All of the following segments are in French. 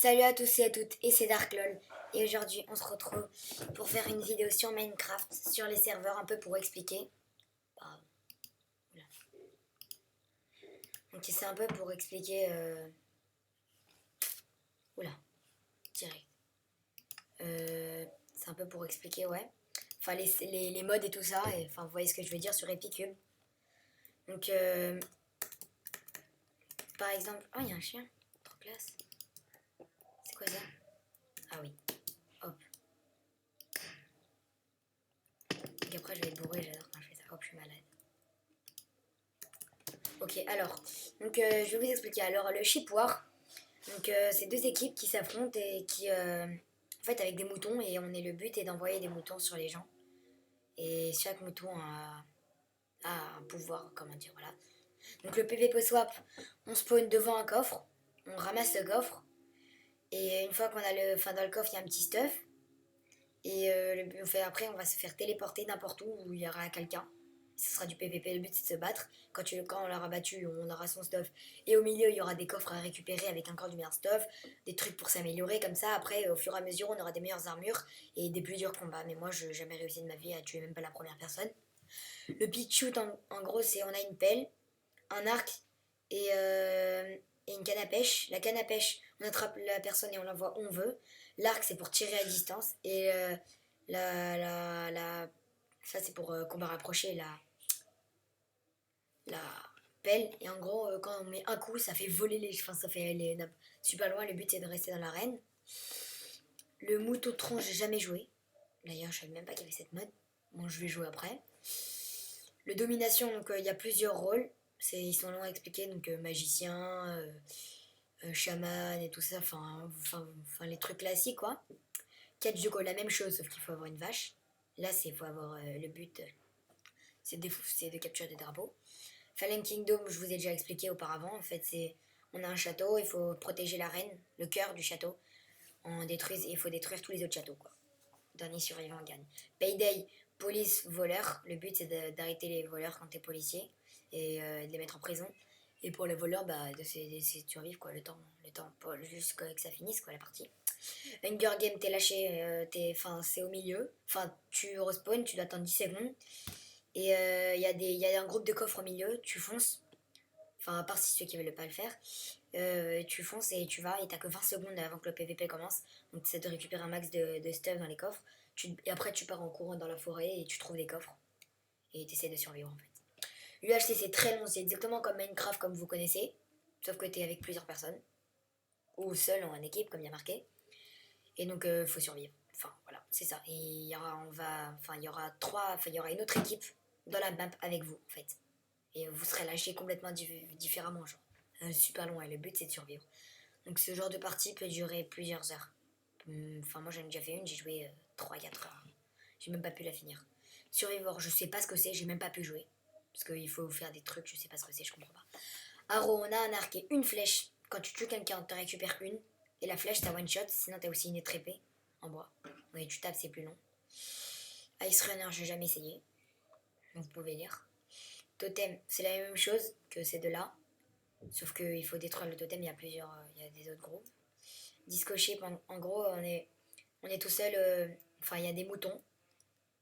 Salut à tous et à toutes, et c'est DarkLol. Et aujourd'hui, on se retrouve pour faire une vidéo sur Minecraft, sur les serveurs, un peu pour expliquer. Pardon. Oula. Donc c'est un peu pour expliquer... Oula, direct. C'est un peu pour expliquer, ouais. Enfin, les mods et tout ça, et, enfin, vous voyez ce que je veux dire sur Epicube. Donc, par exemple... Oh, il y a un chien, trop classe. C'est quoi ça? Ah oui, hop. Donc après, je vais être bourré, j'adore quand je fais ça. Hop, je suis malade. Ok, alors, donc je vais vous expliquer. Alors, le Ship War, donc c'est deux équipes qui s'affrontent et qui, en fait, avec des moutons, et le but est d'envoyer des moutons sur les gens. Et chaque mouton a un pouvoir, comment dire, voilà. Donc le PvP swap, on spawn devant un coffre, on ramasse le coffre, et une fois qu'on a le, enfin dans le coffre, il y a un petit stuff, et après, on va se faire téléporter n'importe où il y aura quelqu'un. Ce sera du PVP, le but c'est de se battre. Quand on l'aura battu, on aura son stuff. Et au milieu, il y aura des coffres à récupérer avec encore du meilleur stuff, des trucs pour s'améliorer, comme ça. Après, au fur et à mesure, on aura des meilleures armures et des plus durs combats. Mais moi, je n'ai jamais réussi de ma vie à tuer même pas la première personne. Le pitch shoot, en gros, c'est on a une pelle, un arc et une canne à pêche. La canne à pêche, on attrape la personne et on l'envoie où on veut. L'arc, c'est pour tirer à distance. Et ça, c'est pour combat rapproché. La pelle. Et en gros, quand on met un coup, ça fait voler les. Enfin, ça fait les nappes super loin. Le but, c'est de rester dans l'arène. Le mouton tronc, j'ai jamais joué. D'ailleurs, je savais même pas qu'il y avait cette mode. Bon, je vais jouer après. Le domination, donc il y a plusieurs rôles. Ils sont longs à expliquer. Donc, magicien, chaman et tout ça. Enfin, les trucs classiques, quoi. Catch de go, la même chose, sauf qu'il faut avoir une vache. Là, c'est faut avoir le but, c'est de capturer des drapeaux. Fallen Kingdom, je vous ai déjà expliqué auparavant. En fait, on a un château, il faut protéger la reine, le cœur du château. Il faut détruire tous les autres châteaux, quoi. Dernier survivant gagne. Payday, police, voleur. Le but, c'est d'arrêter les voleurs quand t'es policier et de les mettre en prison. Et pour les voleurs, bah, d'essayer de survivre, quoi, le temps jusqu'à que ça finisse, quoi, la partie. Hunger Game, t'es lâché, c'est au milieu. Enfin, tu respawns, tu dois attendre 10 secondes. Et il y a un groupe de coffres au milieu, tu fonces. Enfin, à part si ceux qui veulent pas le faire. Tu fonces et tu vas, et t'as que 20 secondes avant que le PVP commence. Donc, c'est de récupérer un max de stuff dans les coffres. Et après, tu pars en courant dans la forêt et tu trouves des coffres. Et tu essaies de survivre en fait. UHC, c'est très long, c'est exactement comme Minecraft, comme vous connaissez. Sauf que t'es avec plusieurs personnes. Ou seul ou en équipe, comme il y a marqué. Et donc, faut survivre. Enfin, voilà, c'est ça. Et il y aura, il y aura une autre équipe dans la map avec vous, en fait. Et vous serez lâchés complètement différemment, genre. Super long, et le but, c'est de survivre. Donc, ce genre de partie peut durer plusieurs heures. Enfin, moi, j'en ai déjà fait une, j'ai joué 3-4 heures. J'ai même pas pu la finir. Survivor, je sais pas ce que c'est, j'ai même pas pu jouer. Parce qu'il faut faire des trucs, je sais pas ce que c'est, je comprends pas. Arrow, on a un arc et une flèche. Quand tu tues quelqu'un, tu récupères une. Et la flèche, t'as one shot, sinon t'as aussi une épée en bois. Oui, tu tapes, c'est plus long. Ice Runner, j'ai jamais essayé. Donc vous pouvez lire. Totem, c'est la même chose que ces deux-là. Sauf qu'il faut détruire le totem, il y a il y a des autres groupes. Disco Ship, en gros, on est tout seul. Il y a des moutons.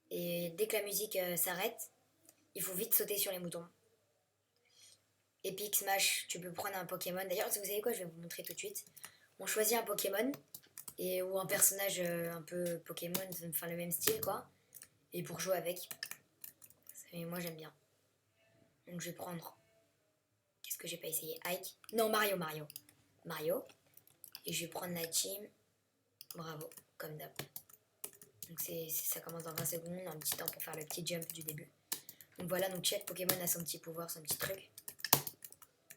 Et dès que la musique s'arrête, il faut vite sauter sur les moutons. Epic Smash, tu peux prendre un Pokémon. D'ailleurs, si vous savez quoi, je vais vous montrer tout de suite. On choisit un Pokémon ou un personnage un peu Pokémon, enfin le même style, quoi. Et pour jouer avec. Moi, j'aime bien. Donc, je vais prendre. Qu'est-ce que j'ai pas essayé? Ike. Non, Mario. Et je vais prendre la team. Bravo, comme d'hab. Donc, ça commence dans 20 secondes, un petit temps pour faire le petit jump du début. Donc, voilà, donc chaque Pokémon a son petit pouvoir, son petit truc.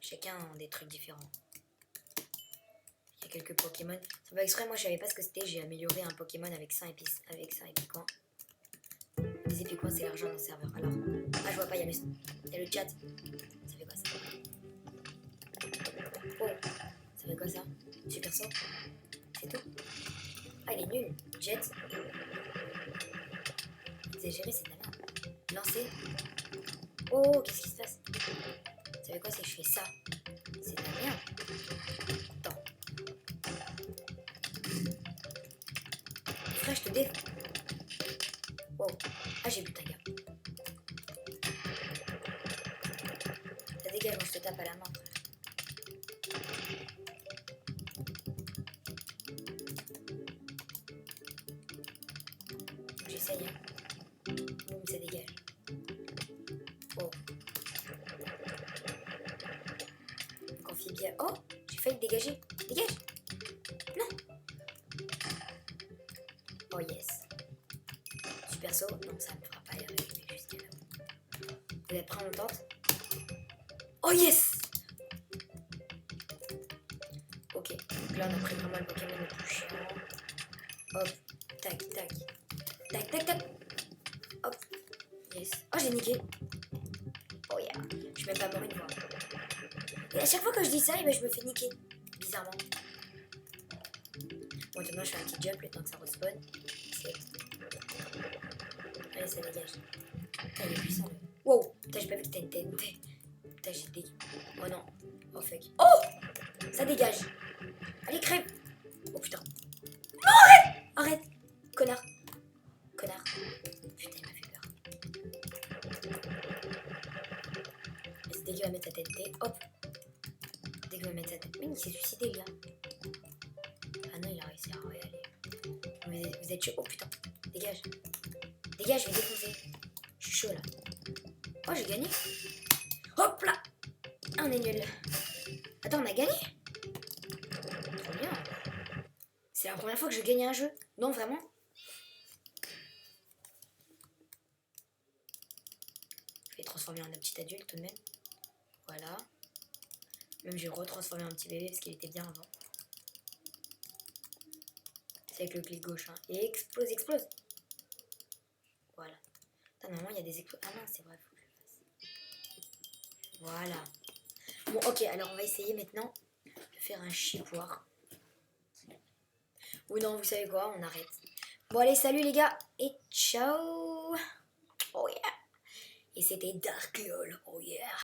Chacun a des trucs différents. Il y a quelques Pokémon. C'est pas exprès, moi je savais pas ce que c'était. J'ai amélioré un Pokémon avec 100 épicoins. Les épicoins, c'est l'argent dans le serveur. Alors, je vois pas, il y a le chat. Ça fait quoi ça? Oh, ça fait quoi ça? Super saut? C'est tout? Ah, il est nul. Jet. C'est géré, c'est de la merde. Lancer. Oh, qu'est-ce qui se passe? Ça fait quoi si je fais ça? C'est de la merde. Attends. frère, je te défends. Wow. Ah, j'ai bu ta gars. Ça dégage, moi je te tape à la main, frère. J'essaye, hein. Boum, ça dégage. Oh. Amphibia. Oh, j'ai failli te dégager. Dégage. Non. Oh yes. Super saut. Non, ça me fera pas y arriver jusqu'à là. Vous êtes prêts, on tente? Oh yes. Ok. Donc là, on a pris vraiment le Pokémon le plus chiant. Hop. Tac, tac. Tac, tac, tac. Hop. Yes. Oh, j'ai niqué. Oh yeah. Je suis même pas mort une fois. Et à chaque fois que je dis ça, eh ben, je me fais niquer. Bizarrement. Bon, maintenant, je fais un petit jump le temps que ça respawn. Allez, ça dégage. Putain, il est puissant. Là. Wow. Putain, j'ai pas vu que t'as une TNT. Putain, j'ai dégagé. Oh non. Oh fuck. Oh. Ça dégage. Allez, crève. Oh putain. Non, arrête. Arrête. Connard. Connard. Putain, il m'a fait peur. C'est dès qu'il va mettre sa TNT. Hop. Dès qu'il va mettre sa tête. Mais il s'est suicidé, là. Ah non, il a réussi à y aller. Vous êtes chaud. Oh putain. Dégage. Dégage, je vais défoncer. Je suis chaud là. Oh, j'ai gagné. Hop là. Ah, on est nul. Attends, on a gagné. Trop bien. C'est la première fois que je gagne un jeu. Non, vraiment. Je vais transformer en un petit adulte tout de même. Voilà. Même je vais retransformer en petit bébé parce qu'il était bien avant. C'est avec le clic gauche. Hein. Et explose, explose. Voilà. Attends, normalement, il y a des explosions. Ah non, c'est vrai, faut que je fasse. Voilà. Bon, ok, alors on va essayer maintenant de faire un chipoir. Ou non, vous savez quoi, on arrête. Bon, allez, salut les gars, et ciao. Oh yeah. Et c'était Dark Lol, oh yeah.